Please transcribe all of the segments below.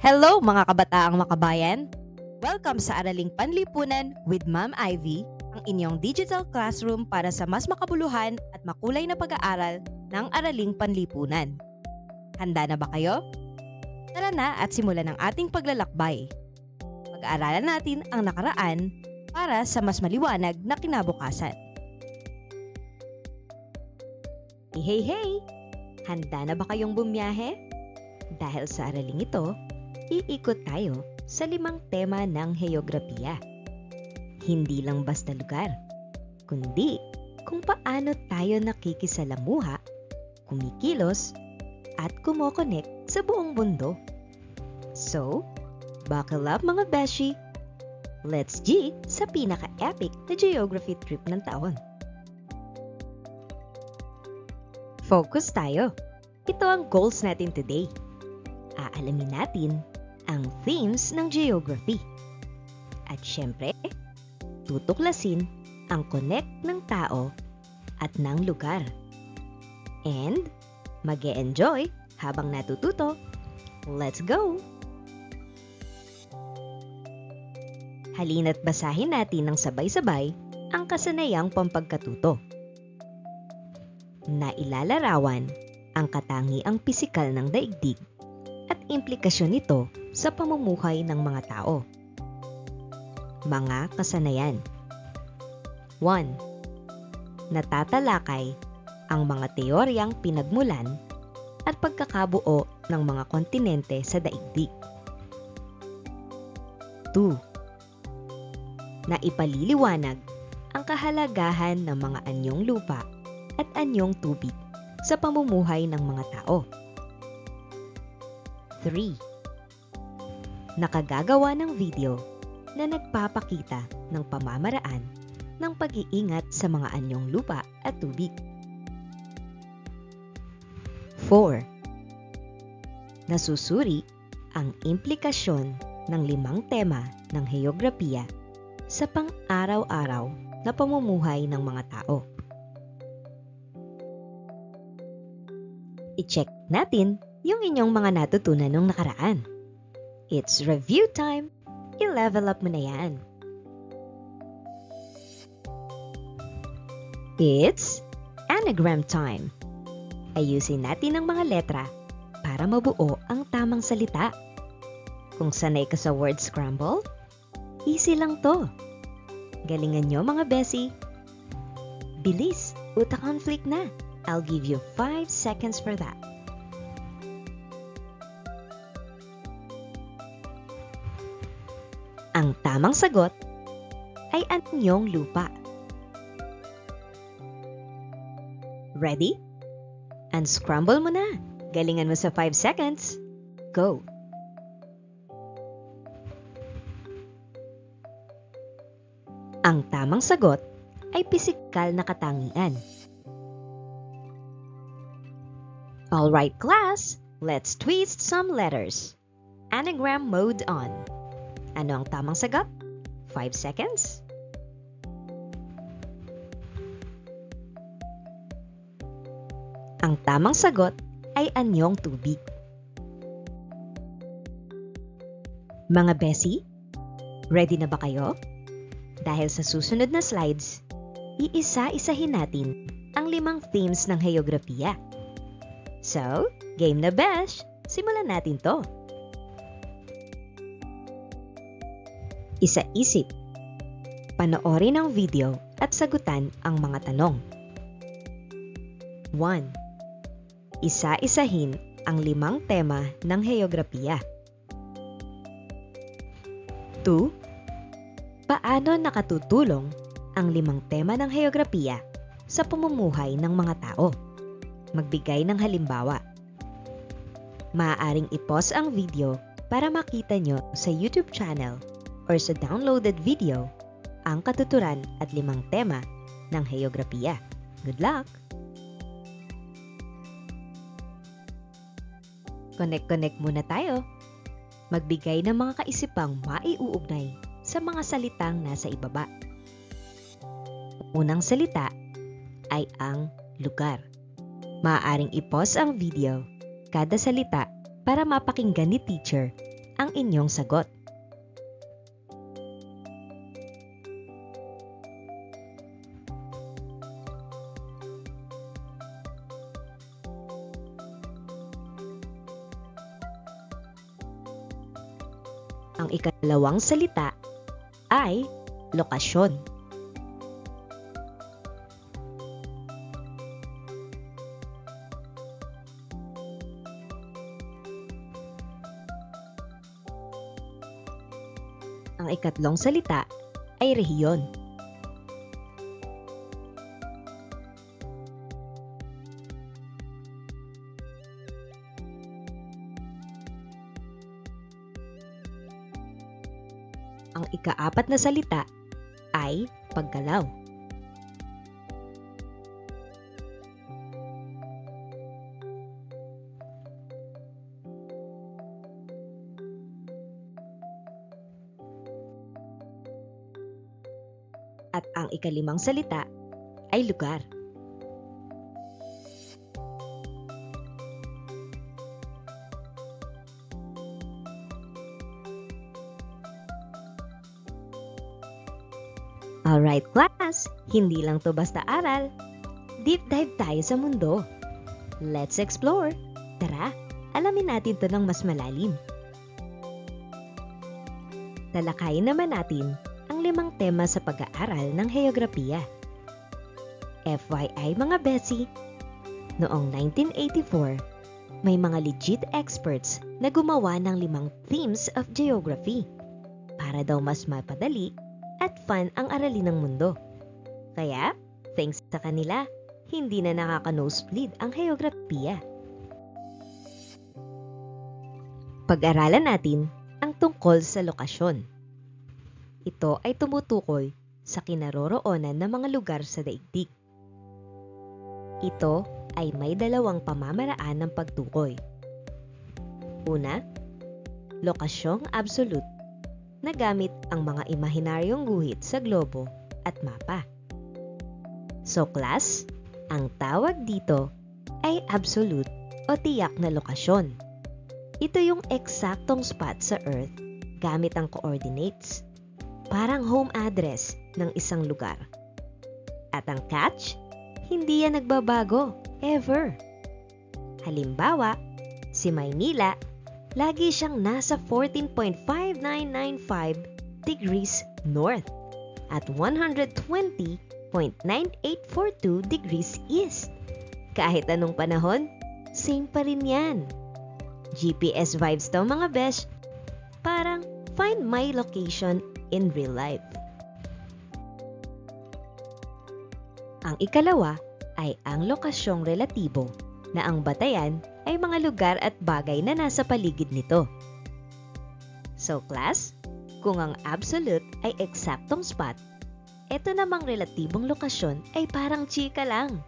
Hello mga kabataang makabayan! Welcome sa Araling Panlipunan with Ma'am Ivy, ang inyong digital classroom para sa mas makabuluhan at makulay na pag-aaral ng Araling Panlipunan. Handa na ba kayo? Tara na at simulan ang ating paglalakbay. Pag-aaralan natin ang nakaraan para sa mas maliwanag na kinabukasan. Hey! Handa na ba kayong bumiyahe? Dahil sa araling ito, iikot tayo sa 5 tema ng heograpiya. Hindi lang basta lugar, kundi kung paano tayo nakikisalamuha, kumikilos, at kumokonek sa buong mundo. So, buckle up mga beshi! Let's G sa pinaka-epic na geography trip ng taon. Focus tayo! Ito ang goals natin today. Aalamin natin ang themes ng geography. At syempre, tutuklasin ang connect ng tao at ng lugar. And mag-e-enjoy habang natututo. Let's go! Halina't basahin natin ng sabay-sabay ang kasanayang pampagkatuto. Nailalarawan ang katangiang pisikal ng daigdig at implikasyon nito sa pamumuhay ng mga tao. Mga kasanayan. 1. Natatalakay ang mga teoryang pinagmulan at pagkakabuo ng mga kontinente sa daigdig. 2. Naipaliliwanag ang kahalagahan ng mga anyong lupa at anyong tubig sa pamumuhay ng mga tao. 3. Nakagagawa ng video na nagpapakita ng pamamaraan ng pag-iingat sa mga anyong lupa at tubig. 4. Nasusuri ang implikasyon ng 5 tema ng heograpiya sa pang-araw-araw na pamumuhay ng mga tao. I-check natin yung inyong mga natutunan nung nakaraan. It's review time! I-level up mo na yan. It's anagram time! Ayusin natin ang mga letra para mabuo ang tamang salita. Kung sanay ka sa word scramble, easy lang to. Galingan nyo mga besi. Bilis, utak-conflict na. I'll give you 5 seconds for that. Ang tamang sagot ay anyong lupa. Ready? Unscramble mo na. Galingan mo sa 5 seconds. Go! Ang tamang sagot ay pisikal na katangian. Alright class, let's twist some letters. Anagram mode on. Ano ang tamang sagot? 5 seconds. Ang tamang sagot ay anyong tubig. Mga besi, ready na ba kayo? Dahil sa susunod na slides, iisa-isahin natin ang 5 themes ng heograpiya. So, game na besh! Simulan natin to. Isa-isip. Panoorin ang video at sagutan ang mga tanong. 1. Isa-isahin ang 5 tema ng heograpiya. 2. Paano nakatutulong ang 5 tema ng heograpiya sa pamumuhay ng mga tao? Magbigay ng halimbawa. Maaaring i-pause ang video para makita nyo sa YouTube channel or sa downloaded video ang katuturan at 5 tema ng heograpiya. Good luck! Connect muna tayo. Magbigay ng mga kaisipang maiuugnay sa mga salitang nasa ibaba. Unang salita ay ang lugar. Maaaring i-pause ang video kada salita para mapakinggan ni teacher ang inyong sagot. Ang ikalawang salita ay lokasyon. Ang ikatlong salita ay rehiyon. Ang ikaapat na salita ay paggalaw. At ang ikalimang salita ay lugar. Alright class, hindi lang to basta aral. Deep dive tayo sa mundo. Let's explore. Tara, alamin natin to ng mas malalim. Talakayin naman natin ang 5 tema sa pag-aaral ng heograpiya. FYI mga Bessie, noong 1984, may mga legit experts na gumawa ng 5 themes of geography para daw mas mapadali at fun ang aralin ng mundo. Kaya, thanks sa kanila, hindi na nakaka-nosebleed ang heograpiya. Pag-aralan natin ang tungkol sa lokasyon. Ito ay tumutukoy sa kinaroroonan ng mga lugar sa daigdig. Ito ay may 2 pamamaraan ng pagtukoy. Una, lokasyong absolute na gamit ang mga imahinaryong guhit sa globo at mapa. So class, ang tawag dito ay absolute o tiyak na lokasyon. Ito yung eksaktong spot sa Earth gamit ang coordinates, parang home address ng isang lugar. At ang catch, hindi yan nagbabago, ever. Halimbawa, si Maynila, lagi siyang nasa 14.5995 degrees north at 120.9842 degrees east. Kahit anong panahon, same pa rin yan. GPS vibes daw mga besh, parang find my location in real life. Ang ikalawa ay ang lokasyong relatibo na ang batayan ay mga lugar at bagay na nasa paligid nito. So class, kung ang absolute ay eksaktong spot, ito namang relatibong lokasyon ay parang chika lang.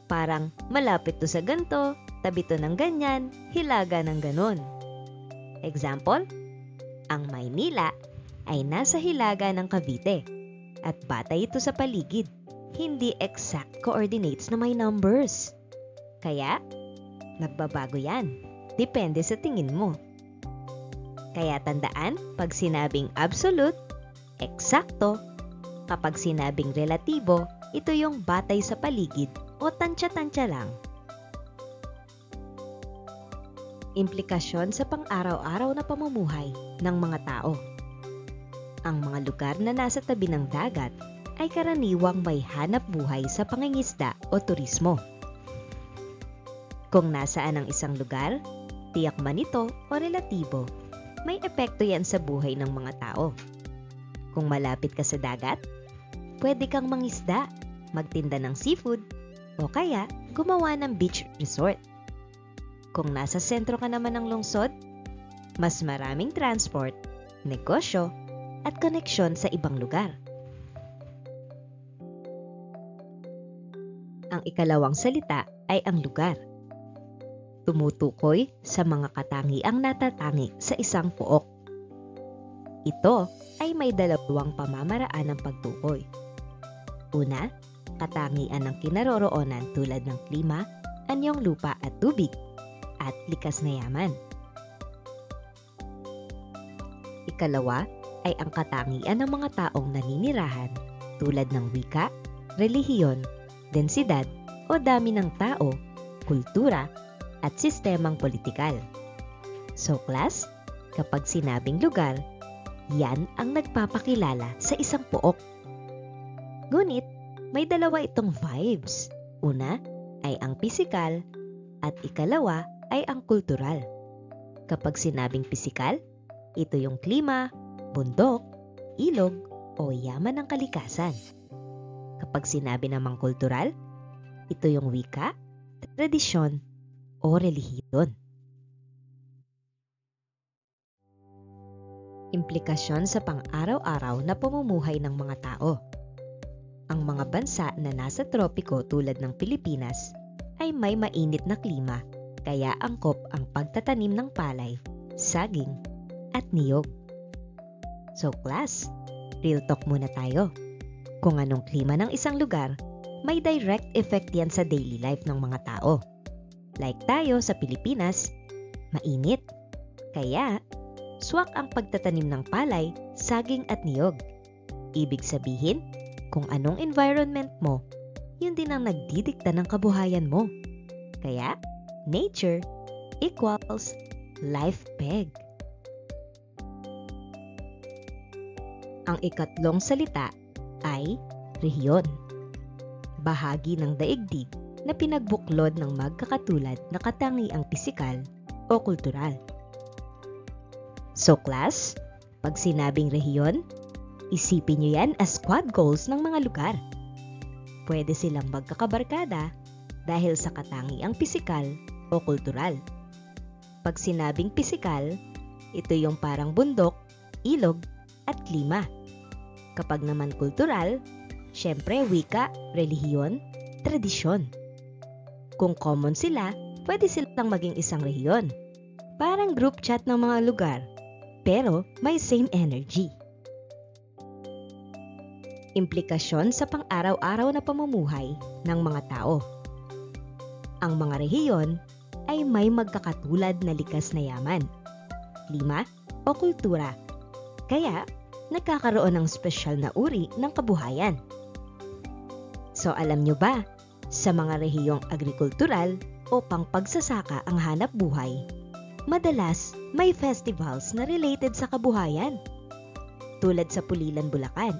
Parang malapit to sa ganto, tabi to ng ganyan, hilaga ng ganon. Example, ang Maynila ay nasa hilaga ng Cavite at batay ito sa paligid, hindi exact coordinates na may numbers. Kaya, nagbabago yan. Depende sa tingin mo. Kaya tandaan, pag sinabing absolute, eksakto. Kapag sinabing relatibo, ito yung batay sa paligid o tansya-tansya lang. Implikasyon sa pang-araw-araw na pamumuhay ng mga tao. Ang mga lugar na nasa tabi ng dagat ay karaniwang may hanap buhay sa pangingisda o turismo. Kung nasaan ang isang lugar, tiyak man ito o relatibo, may epekto yan sa buhay ng mga tao. Kung malapit ka sa dagat, pwede kang mangisda, magtinda ng seafood, o kaya gumawa ng beach resort. Kung nasa sentro ka naman ng lungsod, mas maraming transport, negosyo, at koneksyon sa ibang lugar. Ang ikalawang salita ay ang lugar. Tumutukoy sa mga katangiang natatangi sa isang pook. Ito ay may 2 pamamaraan ng pagtukoy. Una, katangian ng kinaroroonan tulad ng klima, anyong lupa at tubig, at likas na yaman. ikalawa ay ang katangian ng mga taong naninirahan tulad ng wika, relihiyon, densidad o dami ng tao, kultura, at sistemang politikal. So class, kapag sinabing lugar, yan ang nagpapakilala sa isang pook. Ngunit, may dalawa itong vibes. Una ay ang pisikal at ikalawa ay ang kultural. Kapag sinabing pisikal, ito yung klima, bundok, ilog o yaman ng kalikasan. Kapag sinabi namang kultural, ito yung wika, tradisyon o relihiyon. Implikasyon sa pang-araw-araw na pamumuhay ng mga tao. Ang mga bansa na nasa tropiko tulad ng Pilipinas ay may mainit na klima, kaya angkop ang pagtatanim ng palay, saging, at niyog. So class, real talk muna tayo. Kung anong klima ng isang lugar, may direct effect yan sa daily life ng mga tao. Like tayo sa Pilipinas, mainit. Kaya, swak ang pagtatanim ng palay, saging at niyog. Ibig sabihin, kung anong environment mo, yun din ang nagdidikta ng kabuhayan mo. Kaya, nature equals life peg. Ang ikatlong salita ay rehiyon. Bahagi ng daigdig na pinagbuklod ng magkakatulad na katangiang pisikal o kultural. So class, pag sinabing rehiyon, isipin nyo yan as squad goals ng mga lugar. Pwede silang magkakabarkada dahil sa katangiang pisikal o kultural. Pag sinabing pisikal, ito yung parang bundok, ilog, at klima. Kapag naman kultural, syempre wika, relihiyon, tradisyon. Kung common sila, pwede silang maging isang rehiyon. Parang group chat ng mga lugar, pero may same energy. Implikasyon sa pang-araw-araw na pamumuhay ng mga tao. Ang mga rehiyon ay may magkakatulad na likas na yaman, klima o kultura. Kaya, nagkakaroon ng espesyal na uri ng kabuhayan. So alam nyo ba, sa mga rehiyong agrikultural o pangpagsasaka ang hanap buhay, madalas may festivals na related sa kabuhayan. Tulad sa Pulilan, Bulacan,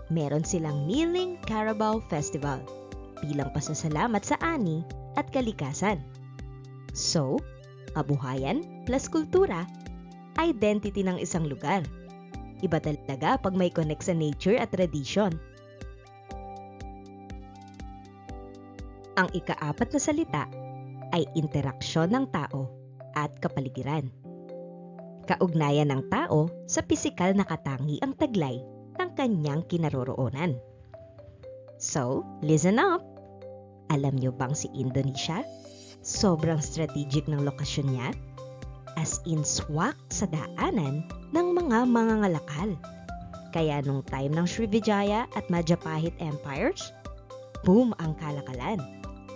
meron silang Kneeling Carabao Festival bilang pasasalamat sa ani at kalikasan. So, kabuhayan plus kultura, identity ng isang lugar. Iba talaga pag may connect sa nature at tradition. Ang ikaapat na salita ay interaksyon ng tao at kapaligiran. Kaugnayan ng tao sa pisikal na katangi ang taglay ng kanyang kinaroroonan. So, listen up! Alam nyo bang si Indonesia? Sobrang strategic ng lokasyon niya? As in swak sa daanan ng mga mangangalakal. Kaya nung time ng Srivijaya at Majapahit empires, boom ang kalakalan,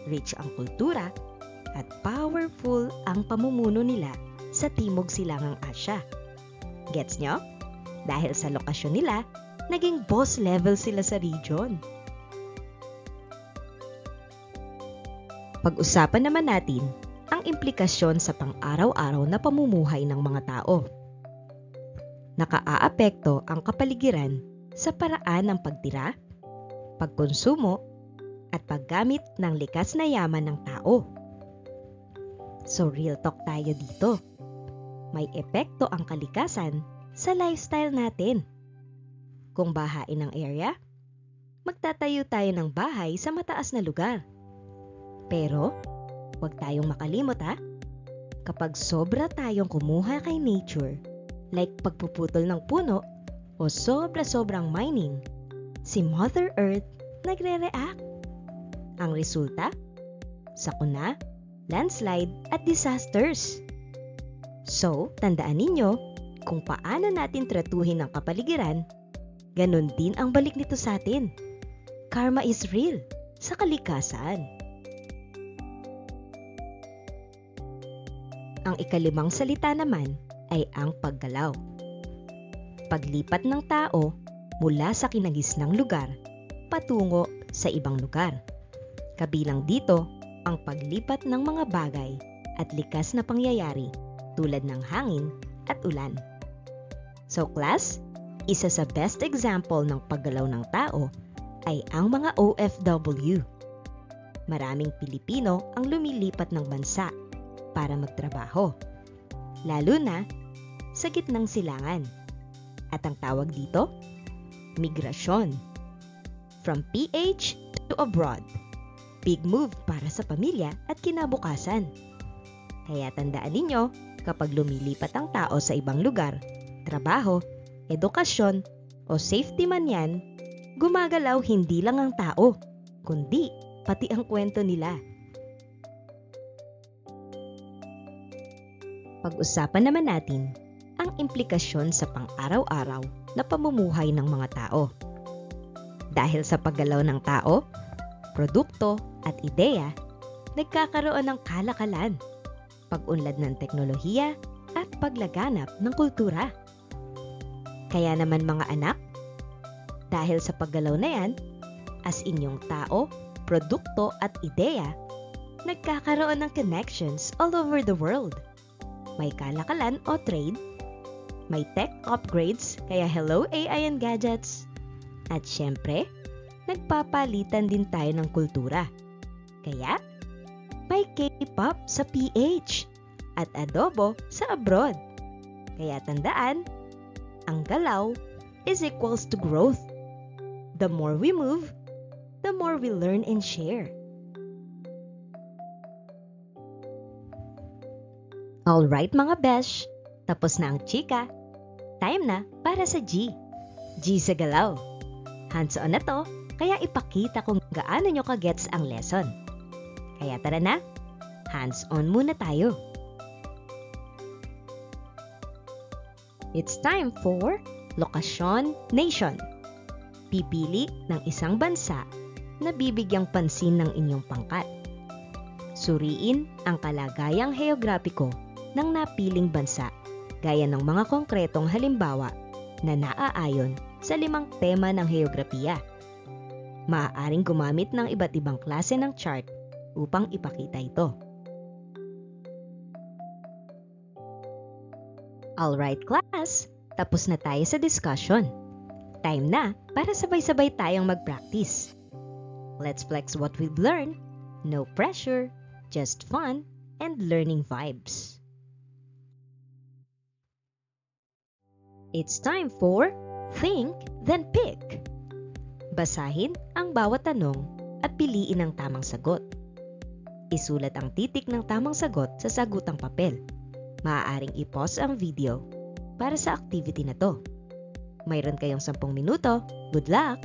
rich ang kultura, at powerful ang pamumuno nila sa Timog Silangang Asya. Gets nyo? Dahil sa lokasyon nila, naging boss level sila sa region. Pag-usapan naman natin ang implikasyon sa pang-araw-araw na pamumuhay ng mga tao. Nakaaapekto ang kapaligiran sa paraan ng pagtira, pagkonsumo, at paggamit ng likas na yaman ng tao. So real talk tayo dito. May epekto ang kalikasan sa lifestyle natin. Kung bahain ang area, magtatayo tayo ng bahay sa mataas na lugar. Pero, huwag tayong makalimot kapag sobra tayong kumuha kay nature, like pagpuputol ng puno o sobra-sobrang mining, si Mother Earth nagre-react. Ang resulta, sakuna, landslide at disasters. So, tandaan ninyo kung paano natin tratuhin ang kapaligiran, ganun din ang balik nito sa atin. Karma is real sa kalikasan. Ang ikalimang salita naman ay ang paggalaw. paglipat ng tao mula sa kinagisnang lugar patungo sa ibang lugar. Kabilang dito ang paglipat ng mga bagay at likas na pangyayari tulad ng hangin at ulan. So class, isa sa best example ng paggalaw ng tao ay ang mga OFW. Maraming Pilipino ang lumilipat ng bansa para magtrabaho, lalo na sa gitnang silangan. At ang tawag dito, migrasyon. From PH to abroad. Big move para sa pamilya at kinabukasan. Kaya tandaan ninyo, kapag lumilipat ang tao sa ibang lugar, trabaho, edukasyon, o safety man yan, gumagalaw hindi lang ang tao, kundi pati ang kwento nila. Pag-usapan naman natin ang implikasyon sa pang-araw-araw na pamumuhay ng mga tao. Dahil sa paggalaw ng tao, produkto at ideya, nagkakaroon ng kalakalan, pag-unlad ng teknolohiya at paglaganap ng kultura. Kaya naman mga anak, dahil sa paggalaw na yan, as inyong tao, produkto at ideya, nagkakaroon ng connections all over the world. May kalakalan o trade, may tech upgrades, kaya hello AI and gadgets. At syempre, nagpapalitan din tayo ng kultura. Kaya, may K-pop sa PH at adobo sa abroad. Kaya tandaan, ang galaw is equals to growth. The more we move, the more we learn and share. Alright mga besh, tapos na ang chika. Time na para sa G. G sa galaw. Hands-on na to, kaya ipakita kung gaano nyo kagets ang lesson. Kaya tara na, hands-on muna tayo. It's time for Lokasyon Nation. Pipili ng isang bansa na bibigyang pansin ng inyong pangkat. Suriin ang kalagayang heograpiko ng napiling bansa gaya ng mga konkretong halimbawa na naaayon sa 5 tema ng heograpiya. Maaaring gumamit ng iba't ibang klase ng chart upang ipakita ito. Alright class, tapos na tayo sa discussion. Time na para sabay-sabay tayong mag-practice. Let's flex what we've learned. No pressure, just fun and learning vibes. It's time for Think, Then Pick. Basahin ang bawat tanong at piliin ang tamang sagot. Isulat ang titik ng tamang sagot sa sagutang papel. Maaaring i-pause ang video para sa activity na to. Mayroon kayong 10 minuto. Good luck!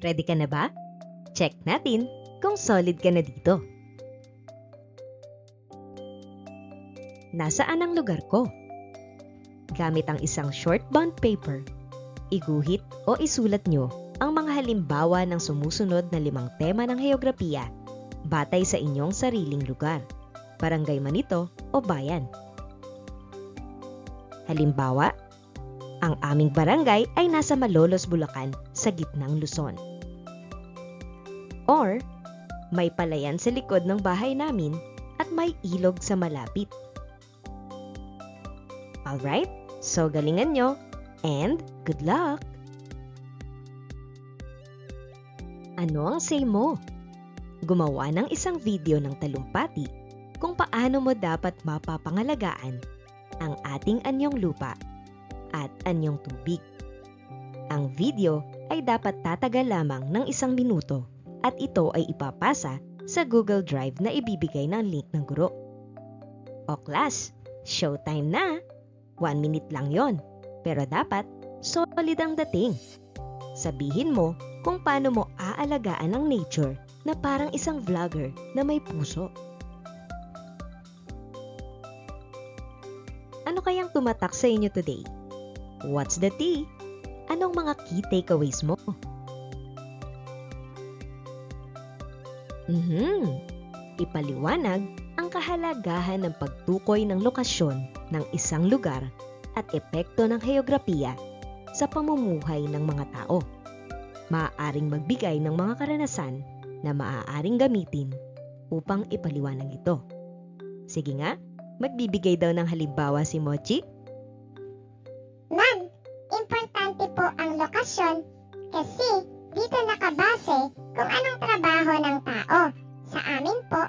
Ready ka na ba? Check natin kung solid ka na dito. Nasaan ang lugar ko? Gamit ang isang short bond paper, iguhit o isulat nyo ang mga halimbawa ng sumusunod na 5 tema ng heograpiya batay sa inyong sariling lugar, barangay man ito o bayan. Halimbawa, ang aming barangay ay nasa Malolos, Bulacan sa gitnang Luzon. Or, May palayan sa likod ng bahay namin at may ilog sa malapit. Alright, so galingan nyo and good luck! Ano ang say mo? Gumawa ng isang video ng talumpati kung paano mo dapat mapapangalagaan ang ating anyong lupa at anyong tubig. Ang video ay dapat tatagal lamang ng 1 minuto at ito ay ipapasa sa Google Drive na ibibigay ng link ng guro. O class, showtime na! 1 minute lang yon, pero dapat solid ang dating. Sabihin mo kung paano mo aalagaan ang nature na parang isang vlogger na may puso. Ano kayang tumatak sa inyo today? What's the tea? Anong mga key takeaways mo? Ipaliwanag ang kahalagahan ng pagtukoy ng lokasyon ng isang lugar at epekto ng heograpiya sa pamumuhay ng mga tao. Maaaring magbigay ng mga karanasan na maaaring gamitin upang ipaliwanag ito. Sige nga, magbibigay daw ng halimbawa si Mochi. Ma'am, importante po ang lokasyon kasi dito nakabase kung anong trabaho ng tao. Sa amin po,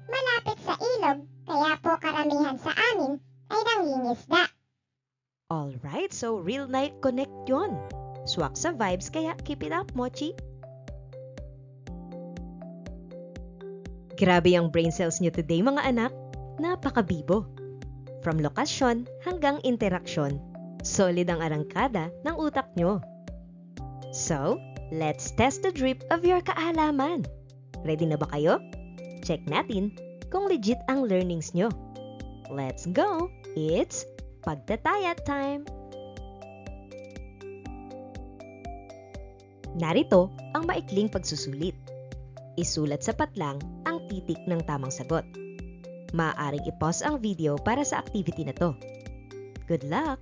malapit sa ilog, kaya po karamihan sa amin ay nangingisda. Alright, so real night connect yun. Swak sa vibes, kaya keep it up, Mochi. Grabe ang brain cells nyo today, mga anak. Napakabibo. From lokasyon hanggang interaksyon, solid ang arangkada ng utak nyo. So, let's test the drip of your kaalaman. Ready na ba kayo? Check natin kung legit ang learnings nyo. Let's go! It's pagtatayat time! Narito ang maikling pagsusulit. Isulat sa patlang ang titik ng tamang sagot. Maaaring i-pause ang video para sa activity na to. Good luck!